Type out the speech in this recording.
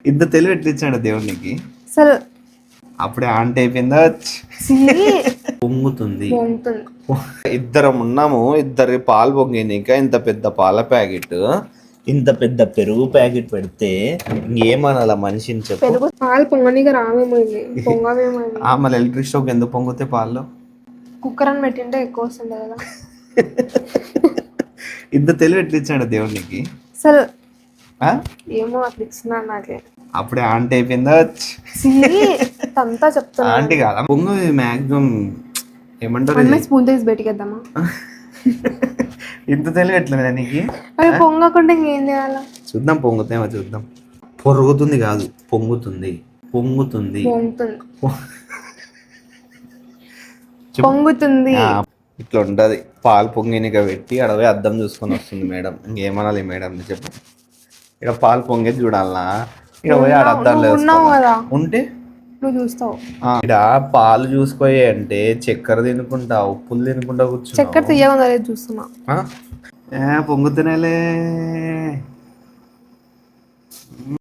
ఇంత తెలివి ఎట్లా ఇచ్చాడు దేవునికి? అసలు అప్పుడే ఆంటీ అయిపోయిందా? పొంగుతుంది. ఇద్దరం ఉన్నాము, ఇద్దరి పాలు పొంగినాక ఇంత పెద్ద పాల ప్యాకెట్, ఇంత పెద్ద పెరుగు ప్యాకెట్ పెడితే ఇంకేమనాల మనిషిని చెప్పు. పెరుగు పాలు పొంగనీగా రావేమైంది, పొంగవేమైంది. మళ్ళీ ఎలక్ట్రిక్ స్టవ్ ఎందుకు పొంగితే పాలు? కుక్కర్ అని పెట్టింటే ఎక్కువ వస్తుంది కదా. ఇంత తెలివి ఎట్లా ఇచ్చాడు దేవునికి? అసలు ఏమో అట్లా ఇచ్చినాడు నాకే. అప్పుడే ఆంటీ అయిపోయిందా? అంతా చెప్తున్నా. ఆంటీ కాదా పొంగు మాక్సిమం ఏమంటారు, స్పూన్ తీసి బయటికేద్దామా? ఇంత తెలివి ఎట్లా నీకు? అది పొంగకుండా ఇంకేం చేయాలా? చూద్దాం, పొంగుతామో చూద్దాం. పొరుగుతుంది కాదు, పొంగుతుంది. పొంగుతుంది పొంగుతుంది. ఇట్లా ఉంటది. పాలు పొంగినిక పెట్టి అడవి అద్దం చూసుకొని వస్తుంది మేడం. ఇంకేమనాలి మేడం చెప్పు. ఇక్కడ పాలు పొంగేది చూడాలనా? ఇక్కడ పోయి ఆడ అద్దాలు ఉంటే నువ్వు చూస్తావు. ఇక్కడ పాలు చూసుకోయే అంటే చక్కెర తినుకుంటా, ఉప్పులు తినుకుంటా కూర్చో. చక్కెర తీయగా చూస్తున్నా. పొంగుతున్నాలే.